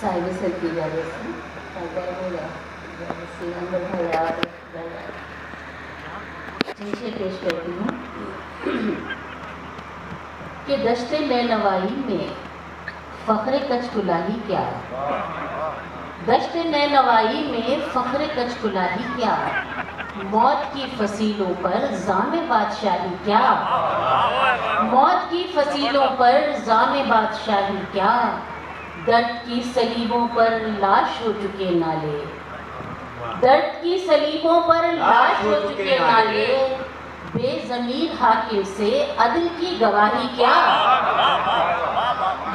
sahibi की इजाज़त से जिनसे पेश करती हूँ कि दश्ते नैनवाई में फ़ख्र कचकुलाही क्या, दश्ते नैनवाई में फ़ख्र कचकुलाही क्या, मौत की फसीलों पर ज़ामे बादशाही क्या, मौत की फसीलों पर ज़ामे बादशाही क्या, दर्द की सलीबों पर लाश हो चुके नाले, दर्द की सलीबों पर लाश हो चुके नाले, बेज़मीर हाकिम से अदल की गवाही क्या,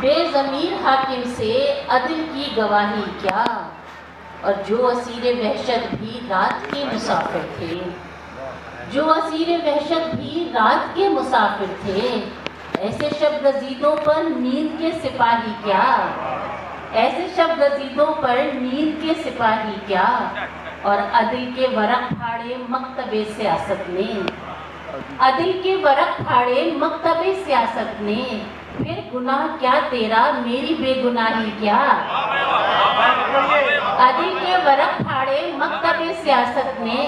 बेज़मीर हाकिम से अदल की गवाही क्या। और जो असीरे वहशत भी रात के मुसाफिर थे, जो असीरे वहशत भी रात के मुसाफिर थे, ऐसे शब गजीदों पर नींद के सिपाही क्या, ऐसे शब गजीदों पर नींद के सिपाही क्या। और अदिल के वरक फाड़े मकतबे सियासत ने, अदिल के वरक फाड़े मकतबे सियासत ने, फिर गुनाह क्या तेरा मेरी बेगुनाही क्या, अदिल के वरक फाड़े मकतबे सियासत ने,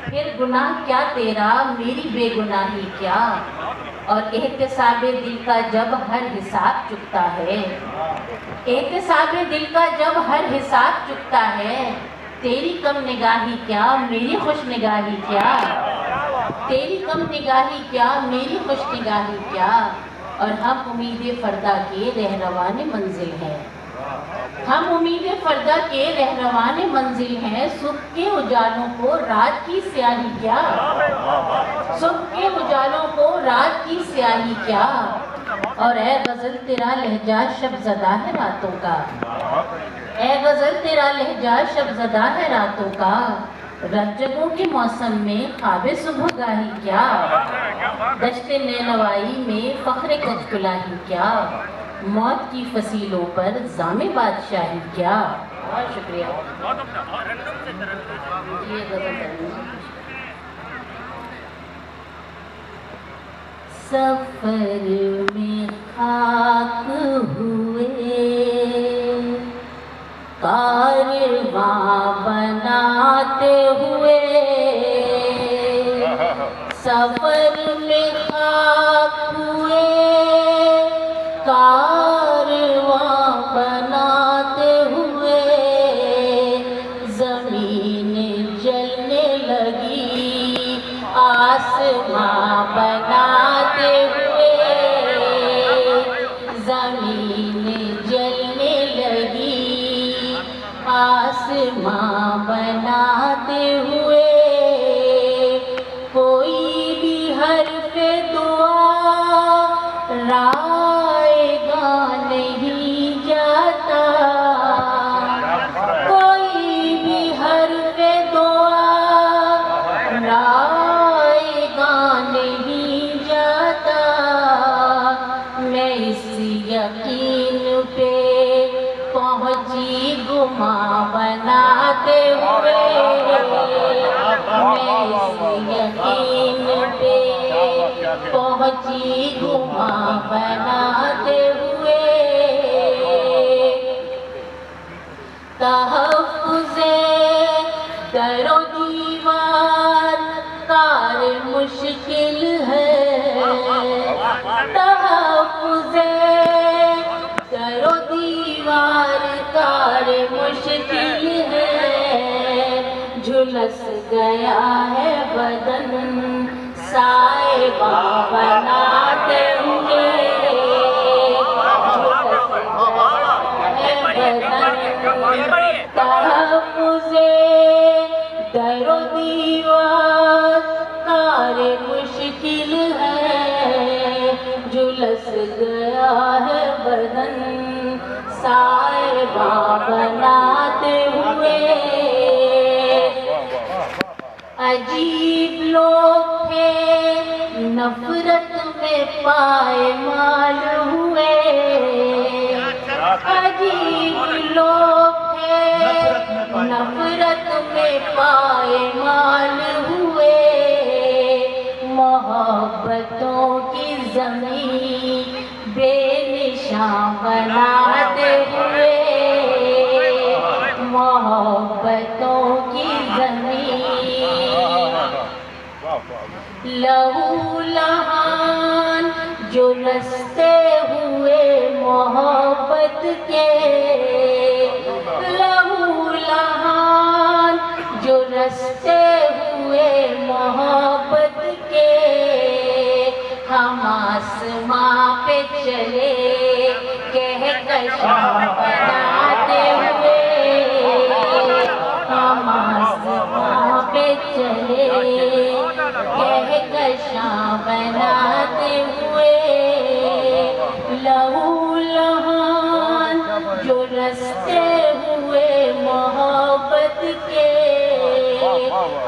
फिर गुनाह क्या तेरा मेरी बेगुनाही क्या। और एहतिसाबे दिल का जब हर हिसाब चुकता है, एहतिसाबे दिल का जब हर हिसाब चुकता है, तेरी कम निगाही क्या मेरी खुश निगाही क्या, तेरी कम निगाही क्या मेरी खुश निगाही क्या। और हम उम्मीद फरदा के रहरवान मंजिल हैं, हम उम्मीद फरदा के रहरवान मंजिल हैं, सुख के उजालों को रात की स्याही क्या, सुख के उजालों को रात की स्याही क्या। और ए गजल तेरा लहजा शब्ज़दा है रातों का, ए गजल तेरा लहजा शब्ज़दा है रातों का, रंजकों के मौसम में ख्वाबे सुबह गाही क्या, दश्ते नैनवाई में फ़ख्र कचकुलाही क्या, मौत की फसीलों पर ज़ामे बादशाही क्या। बहुत शुक्रिया। ये गज़ल सफर में खाक हुए कारवां बनाते हुए, सफर में खाक हुए कारवां बनाते हुए, जमीन जलने लगी आसमां बनाते हुए, जमीन जलने लगी आसमां बनाते हुए। कोई भी हर्फ दुआ राएगा नहीं जाता, कोई भी हर्फ दुआ राएगा नहीं जाता। मैं इस यकीन पे पहुंची गुमा बनाते हुए, मैं इस यकीन पे पहुंची गुमा बनाते हुए। तहफ़्फ़ुज़े दरो दीवार कार मुश्किल है, तहफ़्फ़ुज़े दरो दीवार कार मुश्किल है, झुलस गया है बदन साहिबा बनाते हुए, तहफ़्फ़ुज़े दरो दीवार कार मुश्किल है, झुलस गया है बदन साहिबा बनाते हुए। अजीब लोग थे नफरत में पायमाल हुए, अजीब लोग थे नफरत में पायमाल हुए, मोहब्बतों की ज़मीन बेनिशान बनाते हुए, लहू लहान जो रस्ते हुए मोहब्बत के, लहू लहान जो रस्ते हुए मोहब्बत के, हम आसमां पे चले कह कशां बनाते हुए, हम आसमां पे चले कह कशां बनाते हुए, लहू लहान जो रस्ते हुए मोहब्बत के,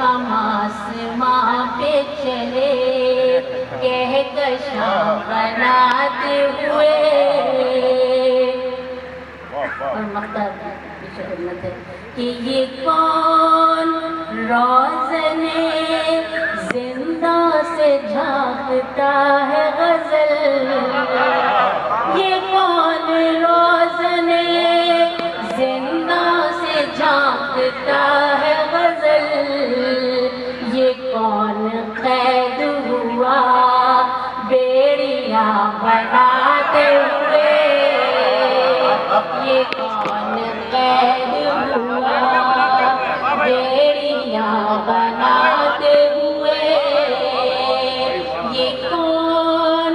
हम आसमां पे चले कह कशां बनाते हुए। और मकसद कि ये कौन रोज़ने जिंदा से झांकता है गजल, ये कौन रोज़ने जिंदा से झांकता है गजल, ये कौन कैद हुआ बेड़ियां बनाते हुए, ये कौन कैद हुआ बेड़ियां बनाते हुए, ये कौन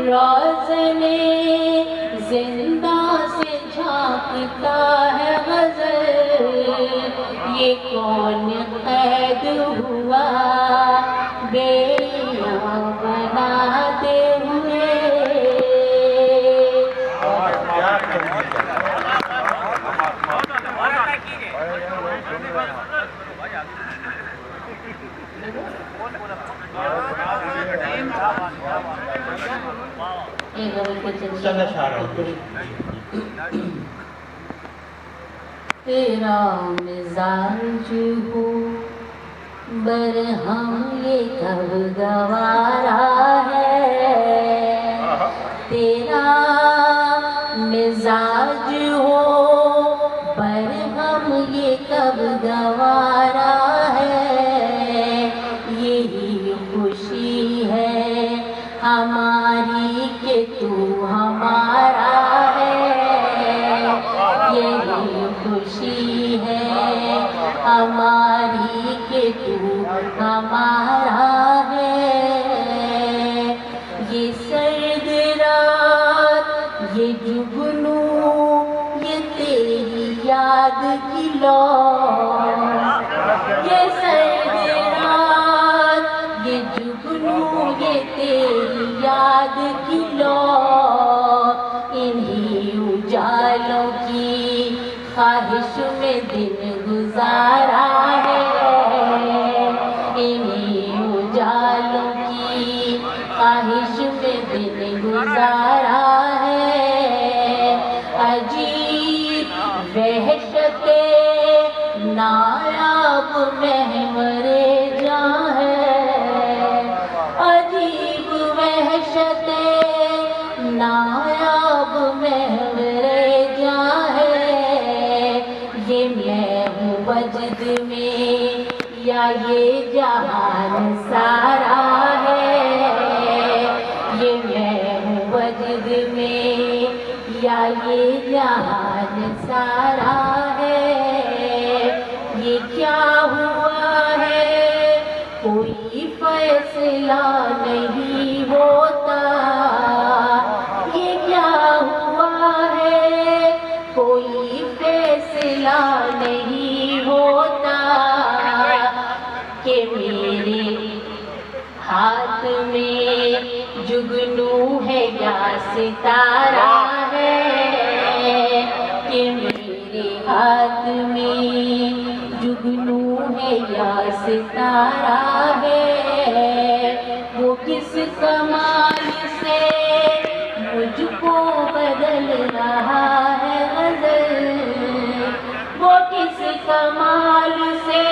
रोज़ने जिंदा से झांकता है गजल, ये कौन कैद हुआ बेड़ियां बनाते हुए। तेरा मिजाज हो बरहम ये कब गवारा है, तेरा मिजाज हो बरहम ये कब गवारा है, यही खुशी है हमारी कि तू हमारा है, यही खुशी है हमारी कि तू हमारा है। ये सर्द रात ये जुगनू ये तेरी याद की लौ, ये सर्द रात ये जुगनू ये तेरी याद की लौ, इन्हीं उजालों की ख्वाहिश में दिन गुजारा है, इन्हीं उजालों की ख्वाहिश में दिन गुजारा है। अजीब वहशते नायाब महवरे जहाँ है, अजीब वहशते नायाब महवरे जहाँ है, ये मैं हूँ वजद में या ये जहान सारा है, ये मैं हूँ वजद में या ये जहान सारा है। ये क्या हुआ है कोई फैसला नहीं होता, ये क्या हुआ है कोई फैसला नहीं होता, कि मेरे हाथ में जुगनू है या सितारा है, कि मेरे हाथ में जुगनू है या सितारा है। वो किस कमाल से मुझको बदल रहा है गजल, वो किस कमाल से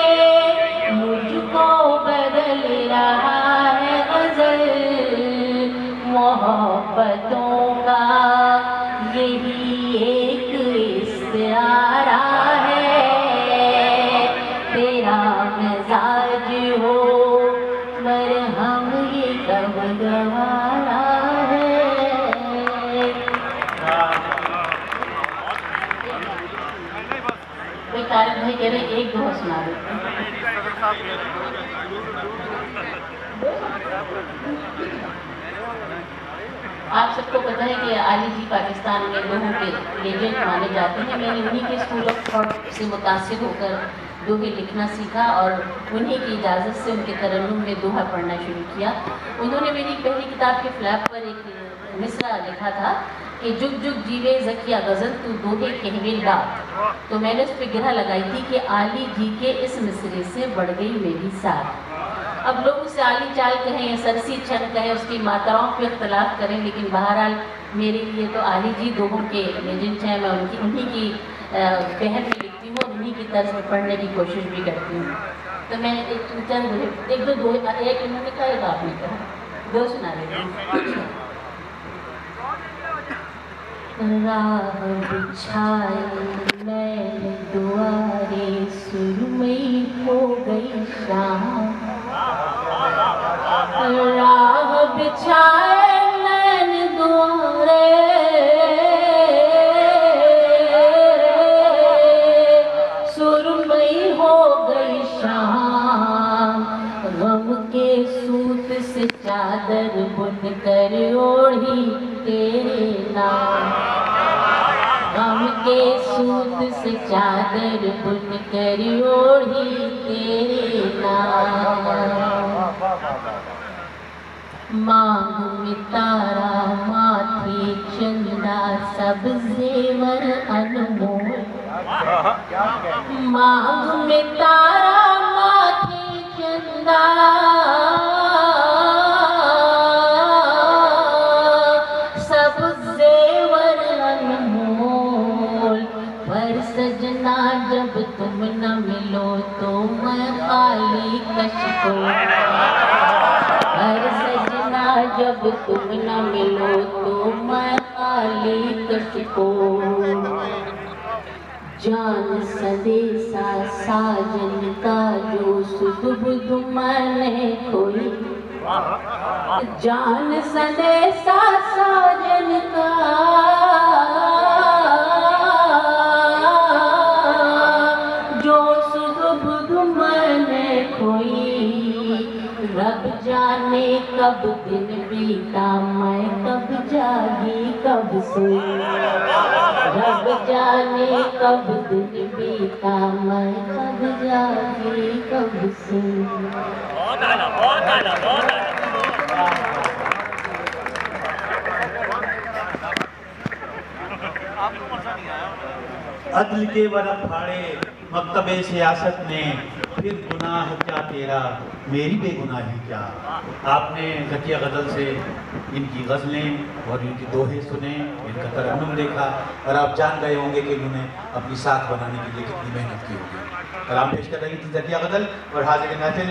मुझको बदल रहा है गजल। मोहब्बतों का यही एक इस्तारा है, तेरा मिजाज हो मर तारिक भाई कह रहे एक दोहा सुना देते हैं। आप सबको पता है कि आली जी पाकिस्तान में दोहों के लेजेंड माने जाते हैं। मैंने उन्हीं के स्कूल ऑफ थॉट से मुतासिर होकर दोहे लिखना सीखा और उन्हीं की इजाज़त से उनके तरन्नुम में दोहा पढ़ना शुरू किया। उन्होंने मेरी पहली किताब के फ्लैप पर एक मिसरा लिखा था कि जुग जुग जीवे ज़किया गज़ल तू दोहे कहवे डाक। तो मैंने उस पर गिरह लगाई थी कि आली जी के इस मिसरे से बढ़ गई मेरी साथ। अब लोग उसे आली चाल कहें या सरसी छन कहें, उसकी मात्राओं पर इख्तलाफ करें, लेकिन बहरहाल मेरे लिए तो आली जी दोहों के लेजेंड हैं। मैं उन्हीं की बहन में लिखती हूँ और उन्हीं की तर्ज में पढ़ने की कोशिश भी करती हूँ। तो मैं एक दो एक उन्होंने कहा, एक आपने कहा, दो सुना देती हूँ। राह बिछाए मैंने दुआरे सुरमई हो गई शाम। राह बिछाए मैंने दुआरे सुरमई हो गई शाम। गम के सूत से चादर बुन कर ओढ़ी तेरे नाम। गम के सूत से चादर बुन कर ओढ़ी तेरे नाम। मांग में तारा माथे चंदा सब जेवर अनमोल। मांग में तारा माथे चंदा सब जेवर अनमोल। पर सजना जब तुम न मिलो तो मैं खाली कशको। पर सजना जब तुम न मिलो तो मैं खाली कशको। जान संदेशा साजन का जो सुध बुध मैंने खोई। जान संदेशा साजन का जो सुध बुध मैंने खोई। रब जाने कब दिन बीता मैं कब जागी कब सोई। रब जाने कब दिन बीता मैं कब जागी कब सोई। बहुत आला, बहुत आला, बहुत आला। अदल के बरफ फाड़े मकतबे सियासत ने, फिर गुनाह क्या तेरा मेरी बेगुनाही क्या। आपने ज़किया गज़ल से इनकी गज़लें और इनके दोहे सुने, इनका तरन्नुम देखा और आप जान गए होंगे कि इन्होंने अपनी साख बनाने के लिए कितनी मेहनत की होगी। और आप पेश कर रही थी ज़किया गज़ल और हाज़िर महफिल